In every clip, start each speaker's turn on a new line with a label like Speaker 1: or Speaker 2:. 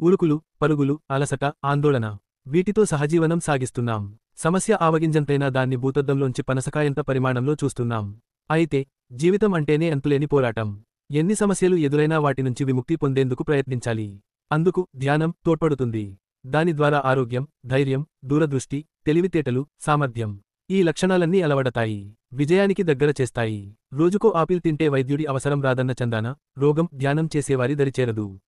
Speaker 1: ఉరుకులు, పరుగులు, అలసట, ఆందోళన. వీటితో సహజీవనం సాగిస్తున్నాం. సమస్య ఆవగింజంతైనా దాన్ని భూతద్దంలోంచి పనసకాయంత పరిమాణంలో చూస్తున్నాం. అయితే, జీవితం అంటేనే అంతులేని పోరాటం. ఎన్ని సమస్యలు ఎదురైనా వాటినుంచి విముక్తి పొందేందుకు ప్రయత్నించాలి. అందుకు ధ్యానం తోడ్పడుతుంది. దాని ద్వారా ఆరోగ్యం, ధైర్యం, దూరదృష్టి, తెలివితేటలు, సామర్థ్యం ఈ లక్షణాలన్నీ అలవడతాయి. విజయానికి దగ్గర చేస్తాయి. రోజుకో ఆపిల్ తింటే వైద్యుడి అవసరం రాదన్న చందాన, రోగం ధ్యానం చేసేవారి దరిచేరదు.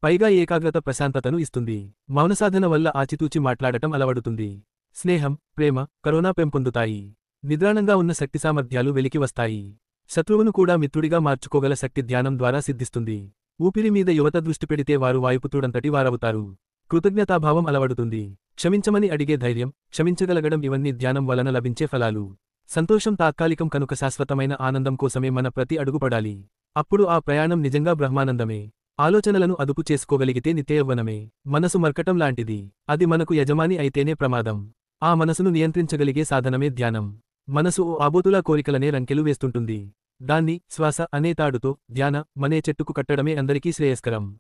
Speaker 1: పైగా ఏకాగ్రత ప్రశాంతతను ఇస్తుంది. మౌనసాధన వల్ల ఆచితూచి మాట్లాడటం అలవడుతుంది. స్నేహం, ప్రేమ, కరుణ పెంపొందుతాయి. నిద్రాణంగా ఉన్న శక్తి సామర్థ్యాలు వెలికి వస్తాయి. శత్రువును కూడా మిత్రుడిగా మార్చుకోగల శక్తి ధ్యానం ద్వారా సిద్ధిస్తుంది. ఊపిరి మీద యువత దృష్టి పెడితే వారు వాయుపుత్రుడంతటి వారవుతారు. కృతజ్ఞతాభావం అలవడుతుంది. క్షమించమని అడిగే ధైర్యం, క్షమించగలగడం ఇవన్నీ ధ్యానం వలన లభించే ఫలాలు. సంతోషం తాత్కాలికం కనుక శాశ్వతమైన ఆనందం కోసమే మన ప్రతి అడుగు పడాలి. అప్పుడు ఆ ప్రయాణం నిజంగా బ్రహ్మానందమే. ఆలోచనలను అదుపు చేసుకోగలిగితే నిత్యయవ్వనమే. మనసు మర్కటం లాంటిది. అది మనకు యజమాని అయితేనే ప్రమాదం. ఆ మనసును నియంత్రించగలిగే సాధనమే ధ్యానం. మనసు ఓ ఆబోతులా కోరికలనే రంకెలు వేస్తుంటుంది. దాన్ని శ్వాస అనే తాడుతో ధ్యాన మనే చెట్టుకు కట్టడమే అందరికీ శ్రేయస్కరం.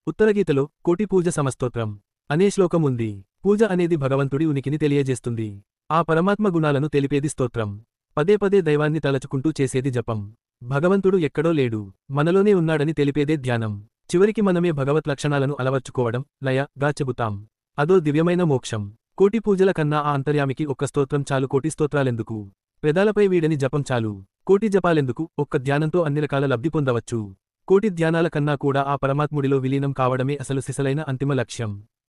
Speaker 1: ఉత్తరగీతలో కోటి పూజ సమస్తోత్రం అనే శ్లోకం ఉంది. పూజ అనేది భగవంతుడి ఉనికిని తెలియజేస్తుంది. ఆ పరమాత్మ గుణాలను తెలిపేది స్తోత్రం. పదే పదే దైవాన్ని తలచుకుంటూ చేసేది జపం. భగవంతుడు ఎక్కడో లేడు, మనలోనే ఉన్నాడని తెలిపేదే ధ్యానం. చివరికి మనమే భగవత్ లక్షణాలను అలవర్చుకోవడం లయగా చెబుతాం. అదో దివ్యమైన మోక్షం. కోటి పూజల కన్నా ఆ అంతర్యామికి ఒక్క స్తోత్రం చాలు. కోటి స్తోత్రాలెందుకు? పెదాలపై వీడని జపం చాలు. కోటి జపాలెందుకు? ఒక్క ధ్యానంతో అన్ని రకాల లబ్ధి పొందవచ్చు. కోటి ధ్యానాల కన్నా కూడా ఆ పరమాత్ముడిలో విలీనం కావడమే అసలు సిసలైన అంతిమ లక్ష్యం.